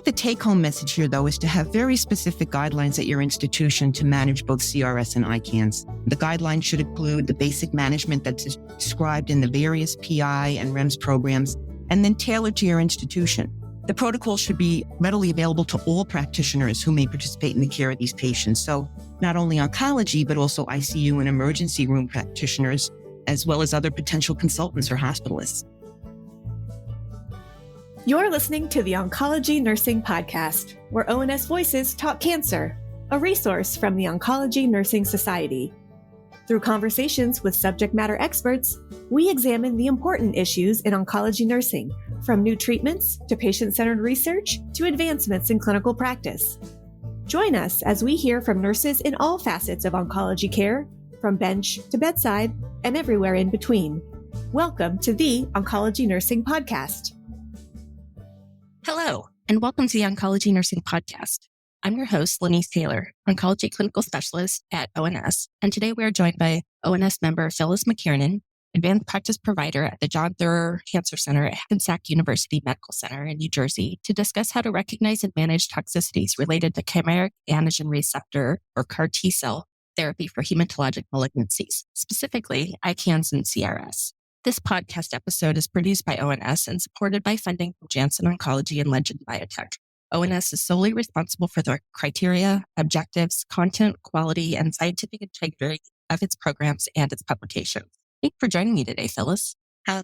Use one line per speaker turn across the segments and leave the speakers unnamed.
the take-home message here, though, is to have very specific guidelines at your institution to manage both CRS and ICANS. The guidelines should include the basic management that's described in the various PI and REMS programs, and then tailored to your institution. The protocol should be readily available to all practitioners who may participate in the care of these patients. So not only oncology, but also ICU and emergency room practitioners, as well as other potential consultants or hospitalists.
You're listening to the Oncology Nursing Podcast, where ONS Voices Talk Cancer, a resource from the Oncology Nursing Society. Through conversations with subject matter experts, we examine the important issues in oncology nursing, from new treatments to patient-centered research to advancements in clinical practice. Join us as we hear from nurses in all facets of oncology care, from bench to bedside and everywhere in between. Welcome to the Oncology Nursing Podcast.
Hello, and welcome to the Oncology Nursing Podcast. I'm your host, Lenise Taylor, Oncology Clinical Specialist at ONS, and today we are joined by ONS member Phyllis McKiernan, Advanced Practice Provider at the John Theurer Cancer Center at Hackensack University Medical Center in New Jersey, to discuss how to recognize and manage toxicities related to chimeric antigen receptor, or CAR T-cell, therapy for hematologic malignancies, specifically ICANS and CRS. This podcast episode is produced by ONS and supported by funding from Janssen Oncology and Legend Biotech. ONS is solely responsible for the criteria, objectives, content, quality, and scientific integrity of its programs and its publications. Thanks for joining me today, Phyllis.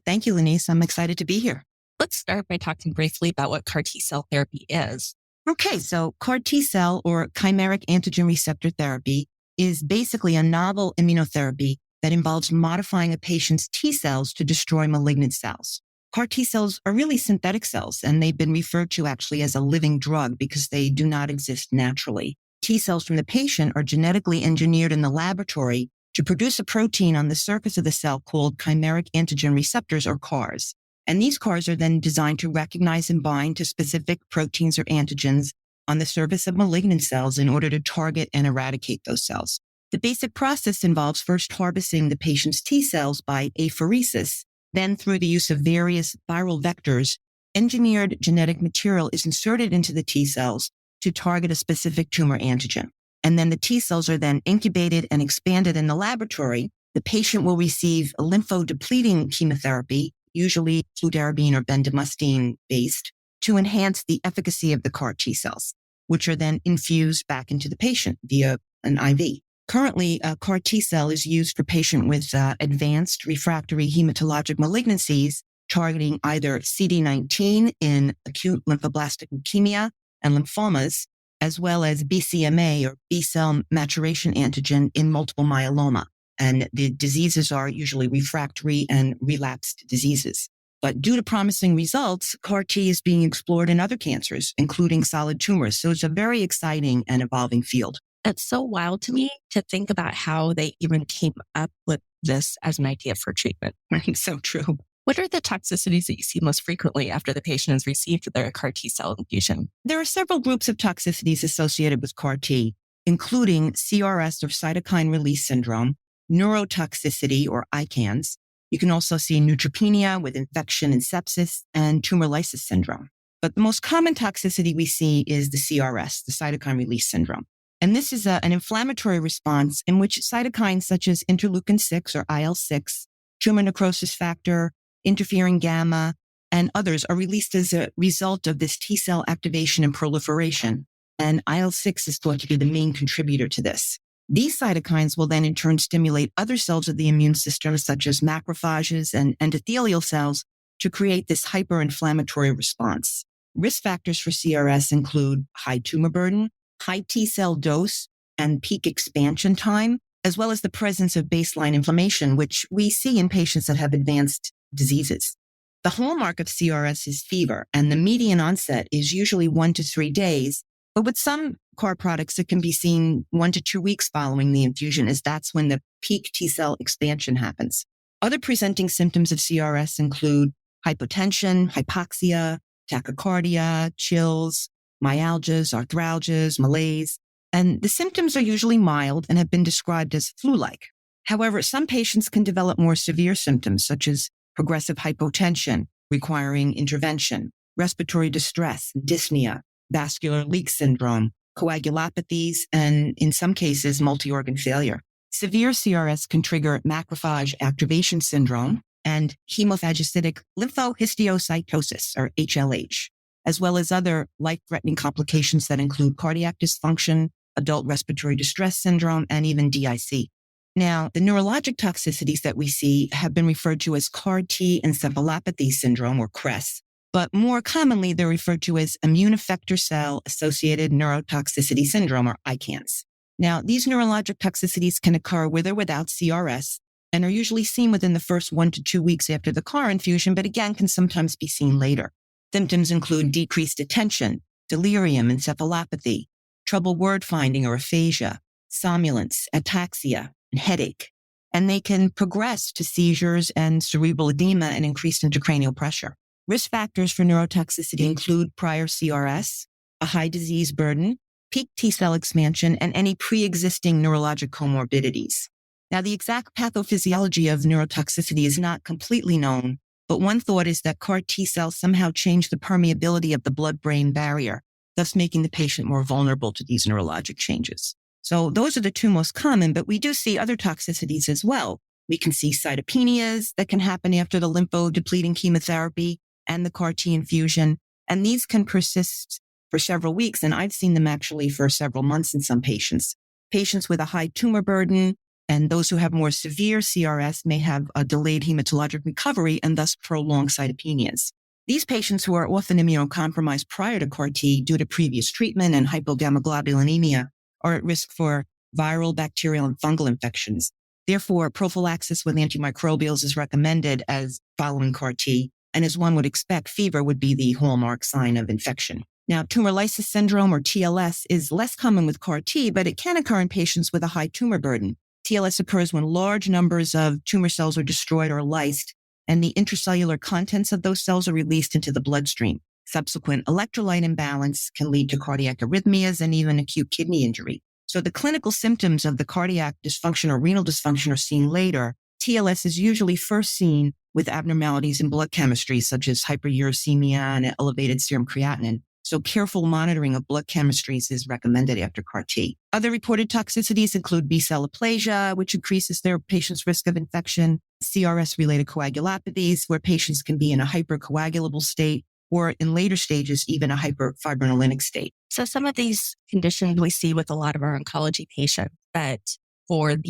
Thank you, Lenise. I'm excited to be here.
Let's start by talking briefly about what CAR T-cell therapy is.
Okay, so CAR T-cell, or chimeric antigen receptor therapy, is basically a novel immunotherapy that involves modifying a patient's T cells to destroy malignant cells. CAR T cells are really synthetic cells, and they've been referred to actually as a living drug because they do not exist naturally. T cells from the patient are genetically engineered in the laboratory to produce a protein on the surface of the cell called chimeric antigen receptors, or CARs. And these CARs are then designed to recognize and bind to specific proteins or antigens on the surface of malignant cells in order to target and eradicate those cells. The basic process involves first harvesting the patient's T cells by apheresis. Then, through the use of various viral vectors, engineered genetic material is inserted into the T cells to target a specific tumor antigen. And then the T cells are then incubated and expanded in the laboratory. The patient will receive a lymphodepleting chemotherapy, usually fludarabine or bendamustine based, to enhance the efficacy of the CAR T cells, which are then infused back into the patient via an IV. Currently, a CAR T-cell is used for patients with advanced refractory hematologic malignancies targeting either CD19 in acute lymphoblastic leukemia and lymphomas, as well as BCMA, or B-cell maturation antigen, in multiple myeloma. And the diseases are usually refractory and relapsed diseases. But due to promising results, CAR T is being explored in other cancers, including solid tumors. So it's a very exciting and evolving field.
It's so wild to me to think about how they even came up with this as an idea for treatment.
Right? So true.
What are the toxicities that you see most frequently after the patient has received their CAR T-cell infusion?
There are several groups of toxicities associated with CAR T, including CRS, or cytokine release syndrome, neurotoxicity, or ICANS. You can also see neutropenia with infection and sepsis, and tumor lysis syndrome. But the most common toxicity we see is the CRS, the cytokine release syndrome. And this is an inflammatory response in which cytokines such as interleukin-6 or IL-6, tumor necrosis factor, interferon gamma, and others are released as a result of this T-cell activation and proliferation. And IL-6 is thought to be the main contributor to this. These cytokines will then in turn stimulate other cells of the immune system, such as macrophages and endothelial cells, to create this hyperinflammatory response. Risk factors for CRS include high tumor burden, high T-cell dose, and peak expansion time, as well as the presence of baseline inflammation, which we see in patients that have advanced diseases. The hallmark of CRS is fever, and the median onset is usually 1 to 3 days. But with some CAR products, it can be seen 1 to 2 weeks following the infusion, as that's when the peak T-cell expansion happens. Other presenting symptoms of CRS include hypotension, hypoxia, tachycardia, chills, myalgias, arthralgias, malaise, and the symptoms are usually mild and have been described as flu-like. However, some patients can develop more severe symptoms, such as progressive hypotension requiring intervention, respiratory distress, dyspnea, vascular leak syndrome, coagulopathies, and in some cases, multi-organ failure. Severe CRS can trigger macrophage activation syndrome and hemophagocytic lymphohistiocytosis, or HLH, as well as other life-threatening complications that include cardiac dysfunction, adult respiratory distress syndrome, and even DIC. Now, the neurologic toxicities that we see have been referred to as CAR-T encephalopathy syndrome, or CRES, but more commonly, they're referred to as immune effector cell-associated neurotoxicity syndrome, or ICANS. Now, these neurologic toxicities can occur with or without CRS and are usually seen within the first 1 to 2 weeks after the CAR infusion, but again, can sometimes be seen later. Symptoms include decreased attention, delirium, encephalopathy, trouble word finding or aphasia, somnolence, ataxia, and headache. And they can progress to seizures and cerebral edema and increased intracranial pressure. Risk factors for neurotoxicity include prior CRS, a high disease burden, peak T-cell expansion, and any pre-existing neurologic comorbidities. Now, the exact pathophysiology of neurotoxicity is not completely known, but one thought is that CAR T-cells somehow change the permeability of the blood-brain barrier, thus making the patient more vulnerable to these neurologic changes. So those are the two most common, but we do see other toxicities as well. We can see cytopenias that can happen after the lymphodepleting chemotherapy and the CAR T infusion, and these can persist for several weeks, and I've seen them actually for several months in some patients. Patients with a high tumor burden and those who have more severe CRS may have a delayed hematologic recovery and thus prolonged cytopenias. These patients who are often immunocompromised prior to CAR T due to previous treatment and hypogammaglobulinemia are at risk for viral, bacterial, and fungal infections. Therefore, prophylaxis with antimicrobials is recommended as following CAR T, and as one would expect, fever would be the hallmark sign of infection. Now, tumor lysis syndrome, or TLS, is less common with CAR T, but it can occur in patients with a high tumor burden. TLS occurs when large numbers of tumor cells are destroyed or lysed, and the intracellular contents of those cells are released into the bloodstream. Subsequent electrolyte imbalance can lead to cardiac arrhythmias and even acute kidney injury. So the clinical symptoms of the cardiac dysfunction or renal dysfunction are seen later. TLS is usually first seen with abnormalities in blood chemistry, such as hyperuricemia and elevated serum creatinine. So careful monitoring of blood chemistries is recommended after CAR T. Other reported toxicities include B-cell aplasia, which increases their patient's risk of infection, CRS-related coagulopathies, where patients can be in a hypercoagulable state, or in later stages, even a hyperfibrinolytic state.
So some of these conditions we see with a lot of our oncology patients, but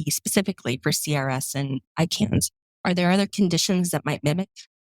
specifically for CRS and ICANS, are there other conditions that might mimic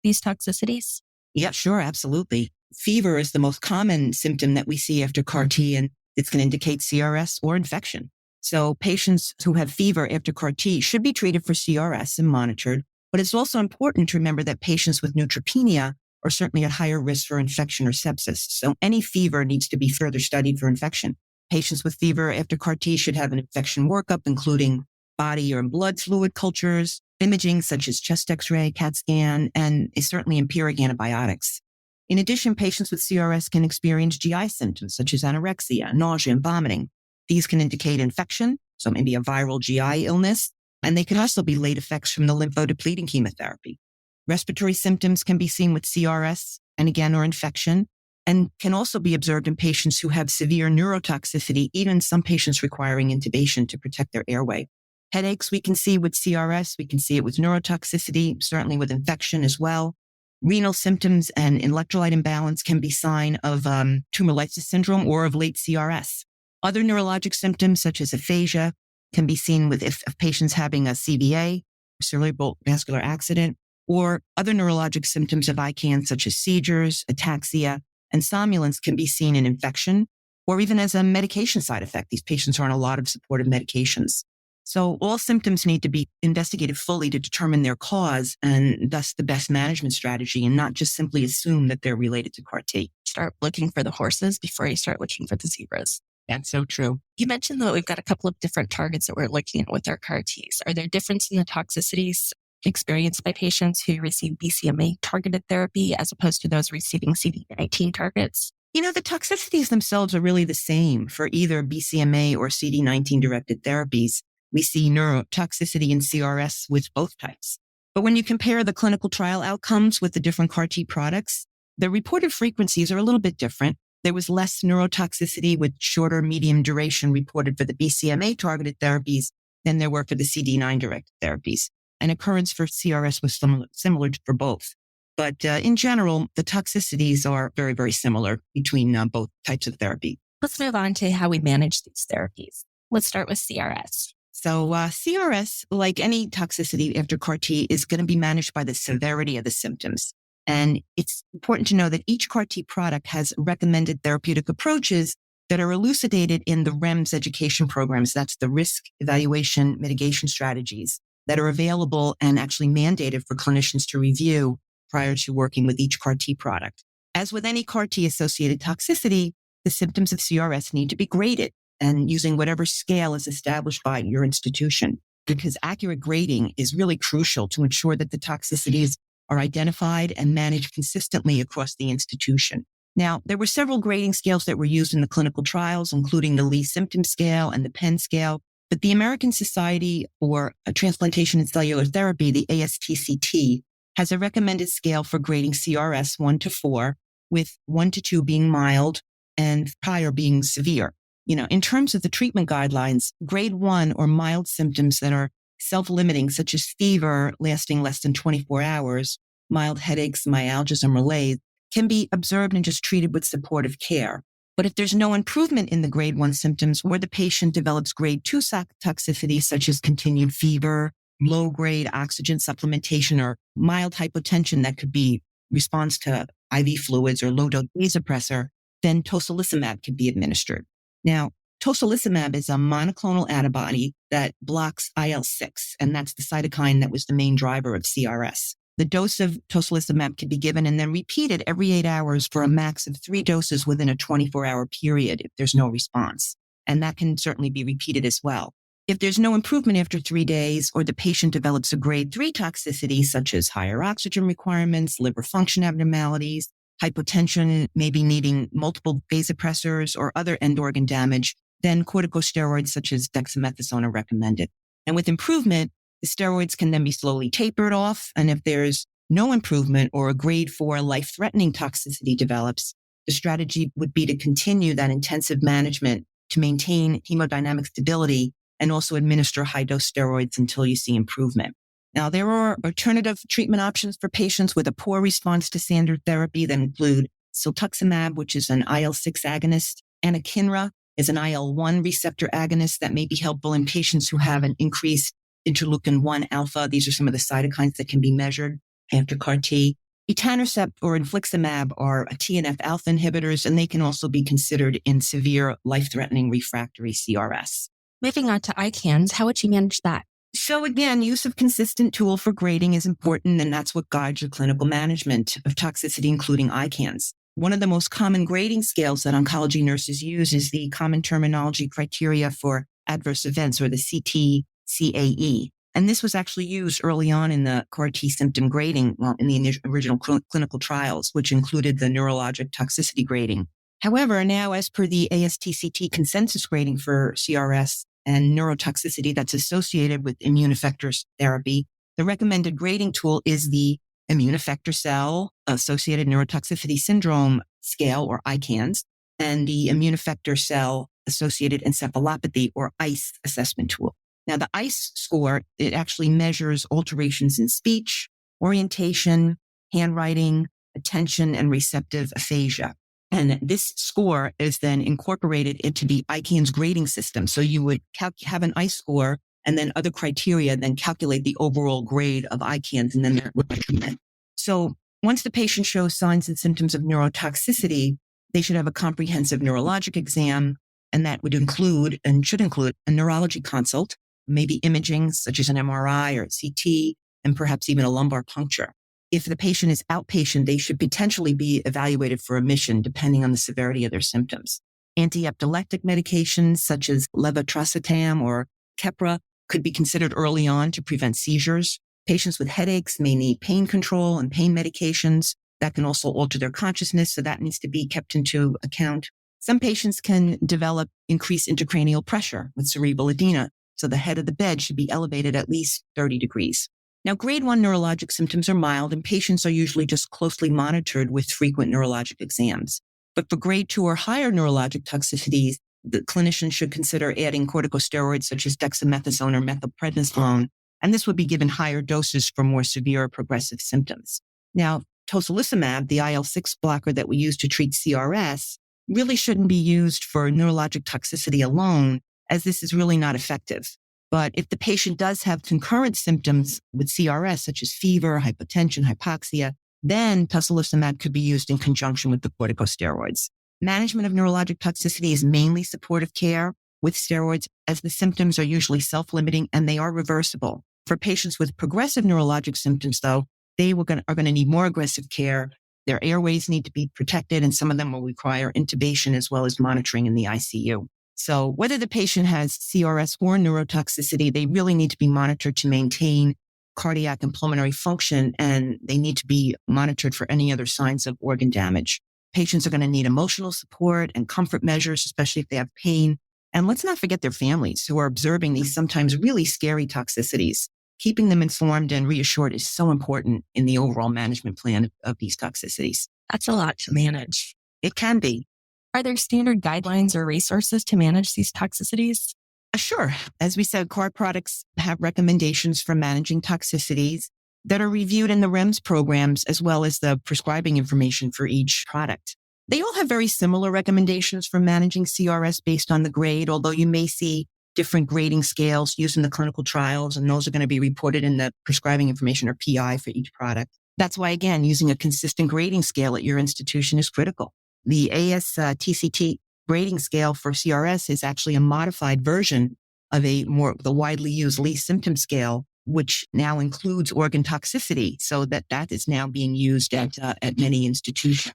these toxicities?
Yeah, sure, absolutely. Fever is the most common symptom that we see after CAR T, and it's going to indicate CRS or infection. So patients who have fever after CAR T should be treated for CRS and monitored, but it's also important to remember that patients with neutropenia are certainly at higher risk for infection or sepsis. So any fever needs to be further studied for infection. Patients with fever after CAR T should have an infection workup, including body or blood fluid cultures, imaging such as chest X-ray, CAT scan, and certainly empiric antibiotics. In addition, patients with CRS can experience GI symptoms such as anorexia, nausea, and vomiting. These can indicate infection, so maybe a viral GI illness, and they can also be late effects from the lymphodepleting chemotherapy. Respiratory symptoms can be seen with CRS and again, or infection, and can also be observed in patients who have severe neurotoxicity, even some patients requiring intubation to protect their airway. Headaches we can see with CRS, we can see it with neurotoxicity, certainly with infection as well. Renal symptoms and electrolyte imbalance can be sign of tumor lysis syndrome or of late CRS. Other neurologic symptoms such as aphasia can be seen with if patients having a CVA, cerebral vascular accident, or other neurologic symptoms of ICANS such as seizures, ataxia, and somnolence can be seen in infection or even as a medication side effect. These patients are on a lot of supportive medications. So all symptoms need to be investigated fully to determine their cause and thus the best management strategy, and not just simply assume that they're related to CAR T.
Start looking for the horses before you start looking for the zebras.
That's so true.
You mentioned that we've got a couple of different targets that we're looking at with our CAR Ts. Are there differences in the toxicities experienced by patients who receive BCMA targeted therapy as opposed to those receiving CD19 targets?
The toxicities themselves are really the same for either BCMA or CD19 directed therapies. We see neurotoxicity in CRS with both types. But when you compare the clinical trial outcomes with the different CAR T products, the reported frequencies are a little bit different. There was less neurotoxicity with shorter medium duration reported for the BCMA-targeted therapies than there were for the CD9-directed therapies. And occurrence for CRS was similar for both. But in general, the toxicities are very, very similar between both types of therapy.
Let's move on to how we manage these therapies. Let's start with CRS.
So CRS, like any toxicity after CAR T, is going to be managed by the severity of the symptoms. And it's important to know that each CAR T product has recommended therapeutic approaches that are elucidated in the REMS education programs. That's the risk evaluation mitigation strategies that are available and actually mandated for clinicians to review prior to working with each CAR T product. As with any CAR T associated toxicity, the symptoms of CRS need to be graded and using whatever scale is established by your institution, because accurate grading is really crucial to ensure that the toxicities are identified and managed consistently across the institution. Now, there were several grading scales that were used in the clinical trials, including the Lee Symptom Scale and the Penn Scale. But the American Society for Transplantation and Cellular Therapy, the ASTCT, has a recommended scale for grading CRS 1 to 4, with 1 to 2 being mild and higher being severe. In terms of the treatment guidelines, grade 1 or mild symptoms that are self-limiting, such as fever lasting less than 24 hours, mild headaches, myalgias, or malaise, can be observed and just treated with supportive care. But if there's no improvement in the grade 1 symptoms or the patient develops grade 2 toxicity, such as continued fever, low-grade oxygen supplementation, or mild hypotension that could be response to IV fluids or low-dose vasopressor, then tocilizumab can be administered. Now, tocilizumab is a monoclonal antibody that blocks IL-6, and that's the cytokine that was the main driver of CRS. The dose of tocilizumab can be given and then repeated every 8 hours for a max of 3 doses within a 24-hour period if there's no response. And that can certainly be repeated as well. If there's no improvement after 3 days or the patient develops a grade 3 toxicity, such as higher oxygen requirements, liver function abnormalities, hypotension, maybe needing multiple vasopressors or other end organ damage, then corticosteroids such as dexamethasone are recommended. And with improvement, the steroids can then be slowly tapered off. And if there's no improvement or a grade 4 life-threatening toxicity develops, the strategy would be to continue that intensive management to maintain hemodynamic stability and also administer high-dose steroids until you see improvement. Now, there are alternative treatment options for patients with a poor response to standard therapy that include siltuximab, which is an IL-6 agonist, anakinra is an IL-1 receptor agonist that may be helpful in patients who have an increased interleukin-1 alpha. These are some of the cytokines that can be measured after CAR T. Etanercept or infliximab are TNF alpha inhibitors, and they can also be considered in severe life-threatening refractory CRS.
Moving on to ICANS, how would you manage that?
So again, use of consistent tool for grading is important, and that's what guides your clinical management of toxicity, including ICANS. One of the most common grading scales that oncology nurses use is the Common Terminology Criteria for Adverse Events, or the CTCAE. And this was actually used early on in the CAR T symptom grading, in the original clinical trials, which included the neurologic toxicity grading. However, now as per the ASTCT consensus grading for CRS and neurotoxicity that's associated with immune effector therapy, the recommended grading tool is the Immune Effector Cell Associated Neurotoxicity Syndrome Scale, or ICANS, and the Immune Effector Cell Associated Encephalopathy, or ICE assessment tool. Now, the ICE score, it actually measures alterations in speech, orientation, handwriting, attention, and receptive aphasia. And this score is then incorporated into the ICANS grading system. So you would have an ICE score and then other criteria, then calculate the overall grade of ICANS, and then that would recommend. So once the patient shows signs and symptoms of neurotoxicity, they should have a comprehensive neurologic exam, and that would include and should include a neurology consult, maybe imaging such as an MRI or CT, and perhaps even a lumbar puncture. If the patient is outpatient, they should potentially be evaluated for remission depending on the severity of their symptoms. Anti-epileptic medications such as levetiracetam or Keppra could be considered early on to prevent seizures. Patients with headaches may need pain control and pain medications. That can also alter their consciousness, so that needs to be kept into account. Some patients can develop increased intracranial pressure with cerebral edema, so the head of the bed should be elevated at least 30 degrees. Now, grade 1 neurologic symptoms are mild, and patients are usually just closely monitored with frequent neurologic exams. But for grade 2 or higher neurologic toxicities, the clinician should consider adding corticosteroids such as dexamethasone or methylprednisolone, and this would be given higher doses for more severe progressive symptoms. Now, tocilizumab, the IL-6 blocker that we use to treat CRS, really shouldn't be used for neurologic toxicity alone, as this is really not effective. But if the patient does have concurrent symptoms with CRS, such as fever, hypotension, hypoxia, then tocilizumab could be used in conjunction with the corticosteroids. Management of neurologic toxicity is mainly supportive care with steroids, as the symptoms are usually self-limiting and they are reversible. For patients with progressive neurologic symptoms, though, they are going to need more aggressive care. Their airways need to be protected, and some of them will require intubation as well as monitoring in the ICU. So whether the patient has CRS or neurotoxicity, they really need to be monitored to maintain cardiac and pulmonary function, and they need to be monitored for any other signs of organ damage. Patients are going to need emotional support and comfort measures, especially if they have pain. And let's not forget their families who are observing these sometimes really scary toxicities. Keeping them informed and reassured is so important in the overall management plan of these toxicities.
That's a lot to manage.
It can be.
Are there standard guidelines or resources to manage these toxicities?
Sure. As we said, CAR products have recommendations for managing toxicities that are reviewed in the REMS programs, as well as the prescribing information for each product. They all have very similar recommendations for managing CRS based on the grade, although you may see different grading scales used in the clinical trials, and those are going to be reported in the prescribing information or PI for each product. That's why, again, using a consistent grading scale at your institution is critical. The ASTCT grading scale for CRS is actually a modified version of the widely used Lee symptom scale, which now includes organ toxicity, so that is now being used at many institutions.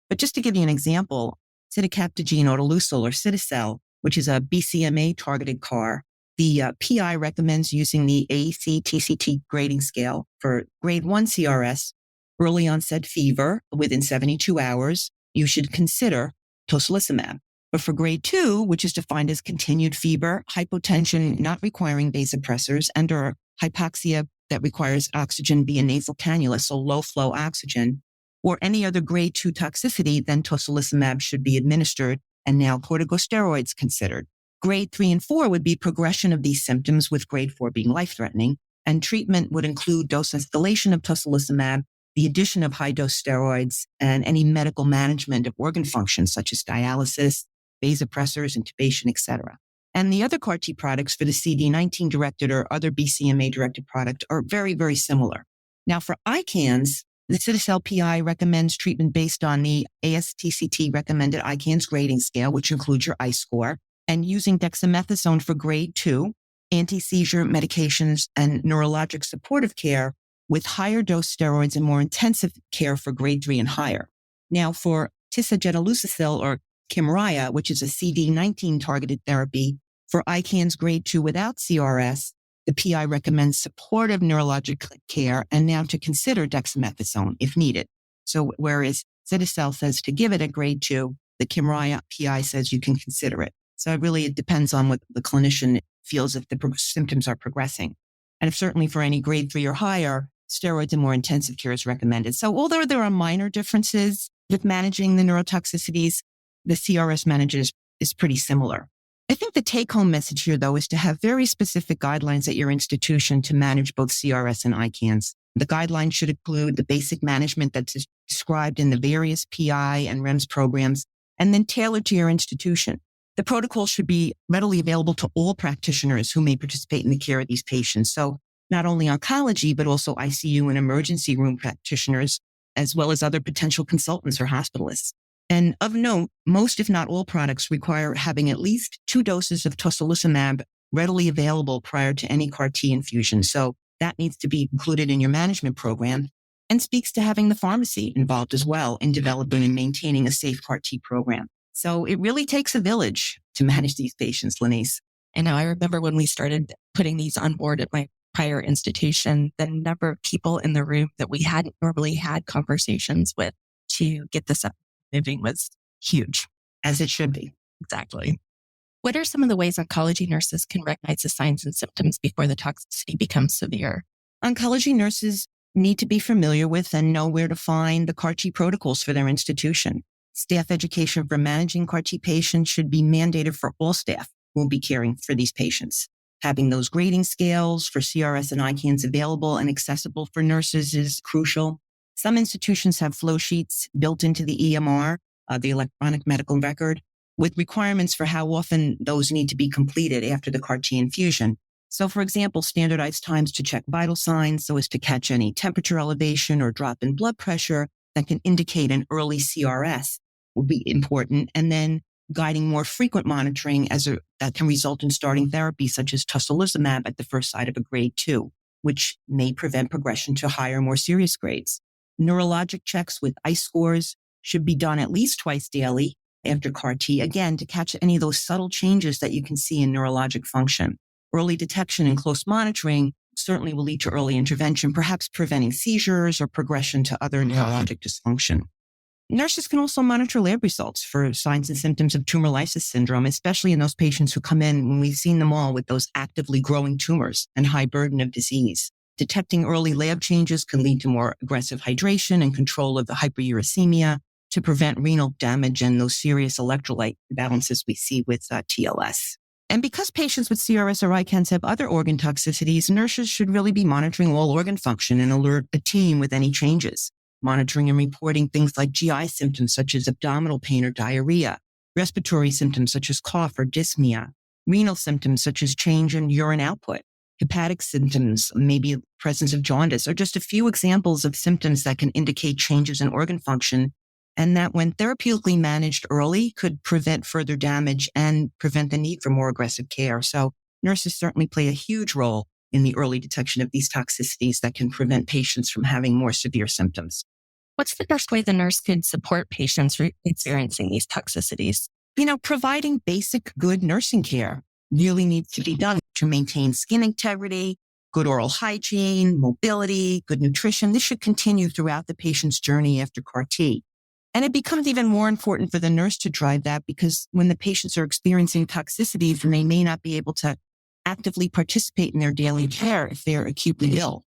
But just to give you an example, sidocabtagene autoleucel or Cidacel, which is a BCMA-targeted CAR, the PI recommends using the ACTCT grading scale for grade 1 CRS, early onset fever within 72 hours. You should consider tocilizumab. But for grade 2, which is defined as continued fever, hypotension not requiring vasopressors, and or hypoxia that requires oxygen via nasal cannula, so low flow oxygen, or any other grade 2 toxicity, then tocilizumab should be administered, and now corticosteroids considered. Grade 3 and 4 would be progression of these symptoms, with grade 4 being life-threatening, and treatment would include dose escalation of tocilizumab, the addition of high-dose steroids, and any medical management of organ functions such as dialysis, vasopressors, intubation, etc. And the other CAR-T products for the CD19-directed or other BCMA-directed product are very, very similar. Now, for ICANS, the Cidacel PI recommends treatment based on the ASTCT recommended ICANS grading scale, which includes your ICE score, and using dexamethasone for grade 2, anti-seizure medications, and neurologic supportive care with higher dose steroids and more intensive care for grade 3 and higher. Now, for tisagenlecleucel or Kymriah, which is a CD19 targeted therapy for ICANS grade 2 without CRS, the PI recommends supportive neurologic care and now to consider dexamethasone if needed. So whereas Cidacel says to give it at grade 2, the Kymriah PI says you can consider it. So it depends on what the clinician feels if the symptoms are progressing. And if certainly for any grade 3 or higher, steroids and more intensive care is recommended. So although there are minor differences with managing the neurotoxicities, the CRS management is pretty similar. I think the take-home message here, though, is to have very specific guidelines at your institution to manage both CRS and ICANS. The guidelines should include the basic management that's described in the various PI and REMS programs, and then tailored to your institution. The protocol should be readily available to all practitioners who may participate in the care of these patients. So not only oncology, but also ICU and emergency room practitioners, as well as other potential consultants or hospitalists. And of note, most, if not all, products require having at least 2 doses of tocilizumab readily available prior to any CAR-T infusion. So that needs to be included in your management program, and speaks to having the pharmacy involved as well in developing and maintaining a safe CAR-T program. So it really takes a village to manage these patients, Lenise.
I know. I remember when we started putting these on board at my prior institution, the number of people in the room that we hadn't normally had conversations with to get this up moving was huge.
As it should be.
Exactly. What are some of the ways oncology nurses can recognize the signs and symptoms before the toxicity becomes severe?
Oncology nurses need to be familiar with and know where to find the CAR-T protocols for their institution. Staff education for managing CAR T patients should be mandated for all staff who will be caring for these patients. Having those grading scales for CRS and ICANS available and accessible for nurses is crucial. Some institutions have flow sheets built into the EMR, the electronic medical record, with requirements for how often those need to be completed after the CAR T infusion. So, for example, standardized times to check vital signs so as to catch any temperature elevation or drop in blood pressure that can indicate an early CRS will be important. And then guiding more frequent monitoring that can result in starting therapy such as tocilizumab at the first site of a grade 2, which may prevent progression to higher, more serious grades. Neurologic checks with ICE scores should be done at least twice daily after CAR T, again, to catch any of those subtle changes that you can see in neurologic function. Early detection and close monitoring certainly will lead to early intervention, perhaps preventing seizures or progression to other neurologic dysfunction. Nurses can also monitor lab results for signs and symptoms of tumor lysis syndrome, especially in those patients who come in when we've seen them all with those actively growing tumors and high burden of disease. Detecting early lab changes can lead to more aggressive hydration and control of the hyperuricemia to prevent renal damage and those serious electrolyte imbalances we see with TLS. And because patients with CRS or ICANS have other organ toxicities, nurses should really be monitoring all organ function and alert a team with any changes. Monitoring and reporting things like GI symptoms such as abdominal pain or diarrhea, respiratory symptoms such as cough or dyspnea, renal symptoms such as change in urine output, hepatic symptoms, maybe presence of jaundice, are just a few examples of symptoms that can indicate changes in organ function, and that when therapeutically managed early could prevent further damage and prevent the need for more aggressive care. So nurses certainly play a huge role in the early detection of these toxicities that can prevent patients from having more severe symptoms.
What's the best way the nurse could support patients experiencing these toxicities?
Providing basic good nursing care really needs to be done to maintain skin integrity, good oral hygiene, mobility, good nutrition. This should continue throughout the patient's journey after CAR T. And it becomes even more important for the nurse to drive that because when the patients are experiencing toxicities, then they may not be able to actively participate in their daily care if they're acutely ill.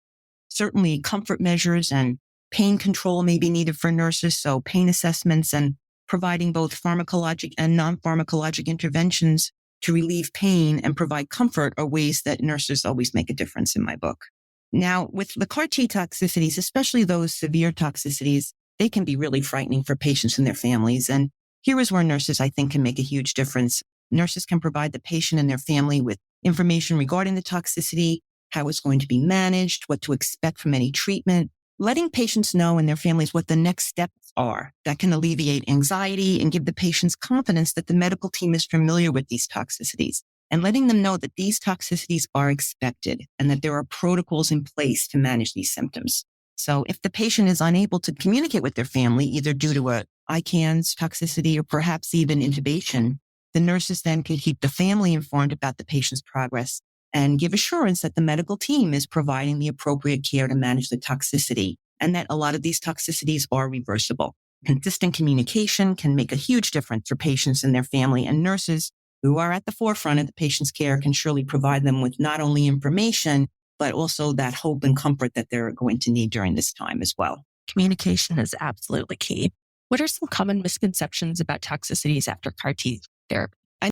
Certainly comfort measures and pain control may be needed for nurses, so pain assessments and providing both pharmacologic and non-pharmacologic interventions to relieve pain and provide comfort are ways that nurses always make a difference in my book. Now, with the CAR T toxicities, especially those severe toxicities, they can be really frightening for patients and their families. And here is where nurses, I think, can make a huge difference. Nurses can provide the patient and their family with information regarding the toxicity, how it's going to be managed, what to expect from any treatment, letting patients know and their families what the next steps are that can alleviate anxiety and give the patients confidence that the medical team is familiar with these toxicities, and letting them know that these toxicities are expected and that there are protocols in place to manage these symptoms. So if the patient is unable to communicate with their family, either due to a ICANS toxicity or perhaps even intubation, the nurses then can keep the family informed about the patient's progress and give assurance that the medical team is providing the appropriate care to manage the toxicity and that a lot of these toxicities are reversible. Consistent communication can make a huge difference for patients and their family, and nurses who are at the forefront of the patient's care can surely provide them with not only information, but also that hope and comfort that they're going to need during this time as well.
Communication is absolutely key. What are some common misconceptions about toxicities after CAR T therapy?
I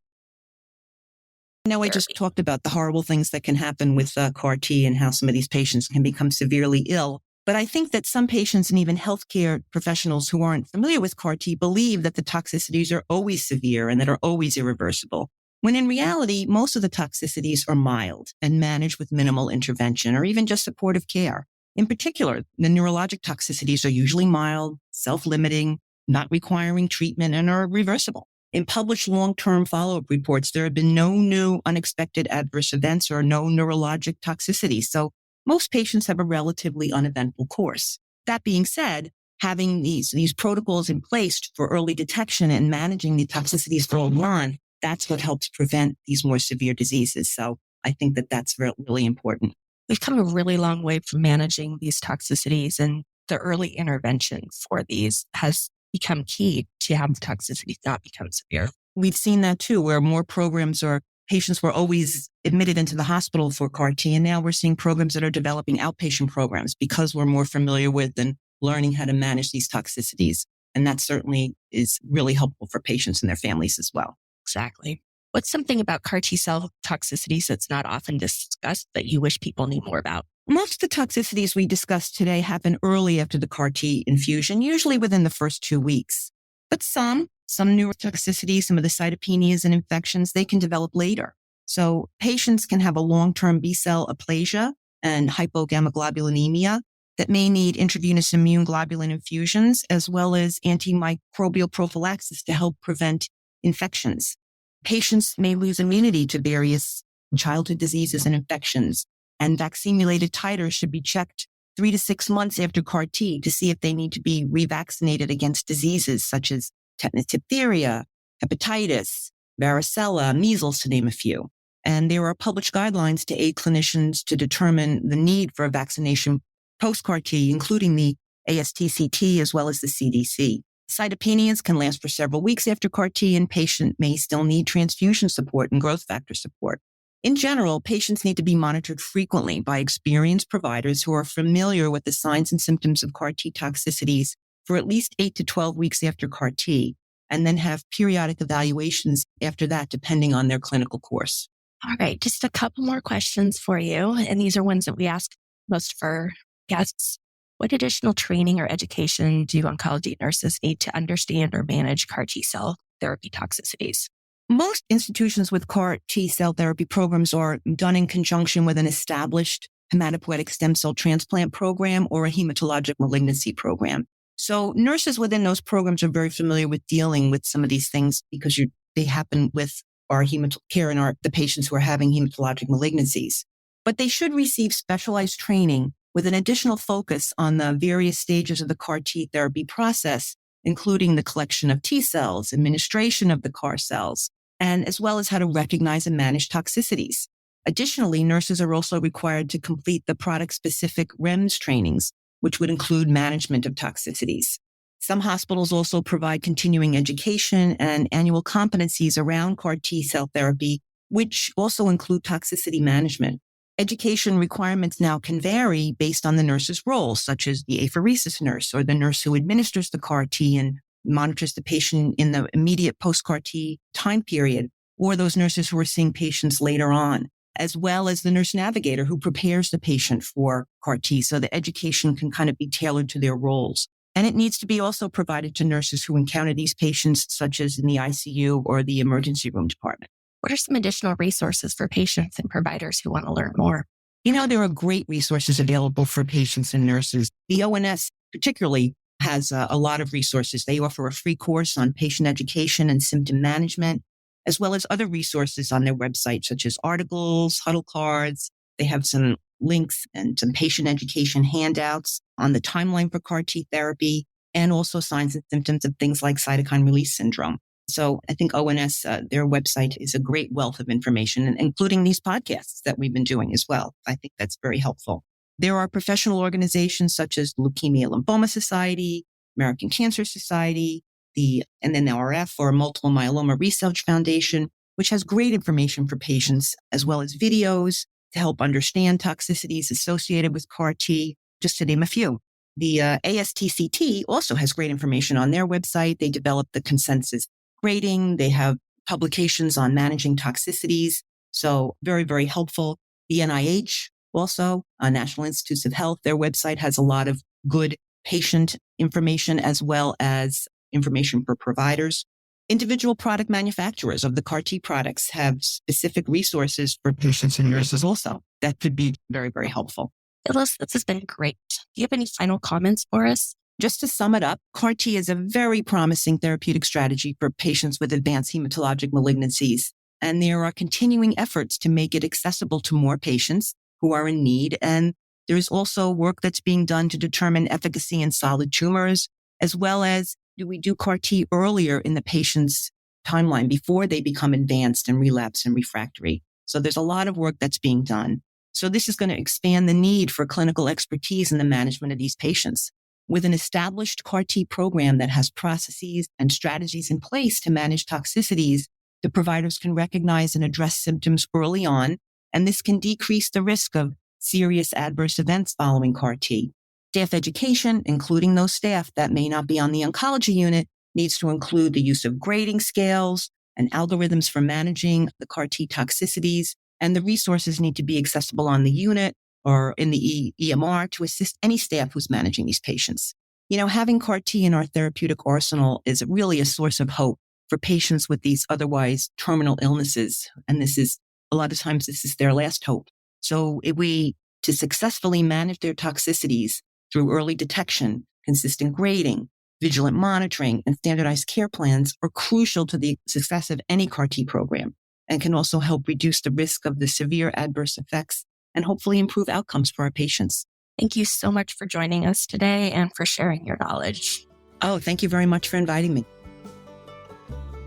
know I just talked about the horrible things that can happen with CAR T and how some of these patients can become severely ill. But I think that some patients and even healthcare professionals who aren't familiar with CAR T believe that the toxicities are always severe and that are always irreversible, when in reality, most of the toxicities are mild and managed with minimal intervention or even just supportive care. In particular, the neurologic toxicities are usually mild, self-limiting, not requiring treatment, and are reversible. In published long-term follow-up reports, there have been no new unexpected adverse events or no neurologic toxicities. So most patients have a relatively uneventful course. That being said, having these protocols in place for early detection and managing the toxicities early on, that's what helps prevent these more severe diseases. So I think that that's really important.
We've come a really long way from managing these toxicities, and the early intervention for these has become key to have the toxicities not become severe.
We've seen that too, where more programs or patients were always admitted into the hospital for CAR T, and now we're seeing programs that are developing outpatient programs because we're more familiar with and learning how to manage these toxicities. And that certainly is really helpful for patients and their families as well.
Exactly. What's something about CAR T cell toxicities that's not often discussed that you wish people knew more about?
Most of the toxicities we discussed today happen early after the CAR T infusion, usually within the first 2 weeks. But some neurotoxicities, some of the cytopenias and infections, they can develop later. So patients can have a long-term B-cell aplasia and hypogammaglobulinemia that may need intravenous immune globulin infusions, as well as antimicrobial prophylaxis to help prevent infections. Patients may lose immunity to various childhood diseases and infections, and vaccine-related titers should be checked 3 to 6 months after CAR T to see if they need to be revaccinated against diseases such as tetanus, diphtheria, hepatitis, varicella, measles, to name a few. And there are published guidelines to aid clinicians to determine the need for a vaccination post-CAR T, including the ASTCT as well as the CDC. Cytopenias can last for several weeks after CAR T, and patient may still need transfusion support and growth factor support. In general, patients need to be monitored frequently by experienced providers who are familiar with the signs and symptoms of CAR T toxicities for at least 8 to 12 weeks after CAR T, and then have periodic evaluations after that, depending on their clinical course.
All right, just a couple more questions for you. And these are ones that we ask most for guests. What additional training or education do oncology nurses need to understand or manage CAR T cell therapy toxicities?
Most institutions with CAR T cell therapy programs are done in conjunction with an established hematopoietic stem cell transplant program or a hematologic malignancy program. So nurses within those programs are very familiar with dealing with some of these things because they happen with our care and the patients who are having hematologic malignancies. But they should receive specialized training with an additional focus on the various stages of the CAR T therapy process, including the collection of T cells, administration of the CAR cells, and as well as how to recognize and manage toxicities. Additionally, nurses are also required to complete the product-specific REMS trainings, which would include management of toxicities. Some hospitals also provide continuing education and annual competencies around CAR T cell therapy, which also include toxicity management. Education requirements now can vary based on the nurse's role, such as the apheresis nurse or the nurse who administers the CAR T and monitors the patient in the immediate post-CAR T time period, or those nurses who are seeing patients later on, as well as the nurse navigator who prepares the patient for CAR T. So the education can kind of be tailored to their roles. And it needs to be also provided to nurses who encounter these patients, such as in the ICU or the emergency room department.
What are some additional resources for patients and providers who want to learn more?
There are great resources available for patients and nurses. The ONS particularly has a lot of resources. They offer a free course on patient education and symptom management, as well as other resources on their website, such as articles, huddle cards. They have some links and some patient education handouts on the timeline for CAR T therapy, and also signs and symptoms of things like cytokine release syndrome. So I think ONS, their website is a great wealth of information, including these podcasts that we've been doing as well. I think that's very helpful. There are professional organizations such as Leukemia Lymphoma Society, American Cancer Society, the NNRF or Multiple Myeloma Research Foundation, which has great information for patients, as well as videos to help understand toxicities associated with CAR T, just to name a few. The ASTCT also has great information on their website. They developed the consensus grading. They have publications on managing toxicities. So very, very helpful. The NIH also, National Institutes of Health, their website has a lot of good patient information as well as information for providers. Individual product manufacturers of the CAR T products have specific resources for patients and nurses also. That could be very, very helpful.
Phyllis, this has been great. Do you have any final comments for us?
Just to sum it up, CAR T is a very promising therapeutic strategy for patients with advanced hematologic malignancies, and there are continuing efforts to make it accessible to more patients who are in need. And there's also work that's being done to determine efficacy in solid tumors, as well as do we do CAR T earlier in the patient's timeline before they become advanced and relapse and refractory. So there's a lot of work that's being done. So this is going to expand the need for clinical expertise in the management of these patients. With an established CAR T program that has processes and strategies in place to manage toxicities, the providers can recognize and address symptoms early on, and this can decrease the risk of serious adverse events following CAR T. Staff education, including those staff that may not be on the oncology unit, needs to include the use of grading scales and algorithms for managing the CAR T toxicities, and the resources need to be accessible on the unit or in the EMR to assist any staff who's managing these patients. Having CAR T in our therapeutic arsenal is really a source of hope for patients with these otherwise terminal illnesses. And a lot of times this is their last hope. So to successfully manage their toxicities through early detection, consistent grading, vigilant monitoring, and standardized care plans are crucial to the success of any CAR T program and can also help reduce the risk of the severe adverse effects and hopefully improve outcomes for our patients.
Thank you so much for joining us today and for sharing your knowledge.
Oh, thank you very much for inviting me.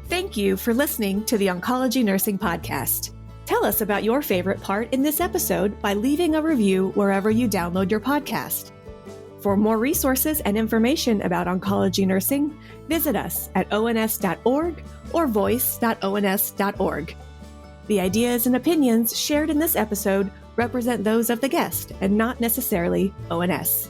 Thank you for listening to the Oncology Nursing Podcast. Tell us about your favorite part in this episode by leaving a review wherever you download your podcast. For more resources and information about oncology nursing, visit us at ons.org or voice.ons.org. The ideas and opinions shared in this episode represent those of the guest and not necessarily ONS.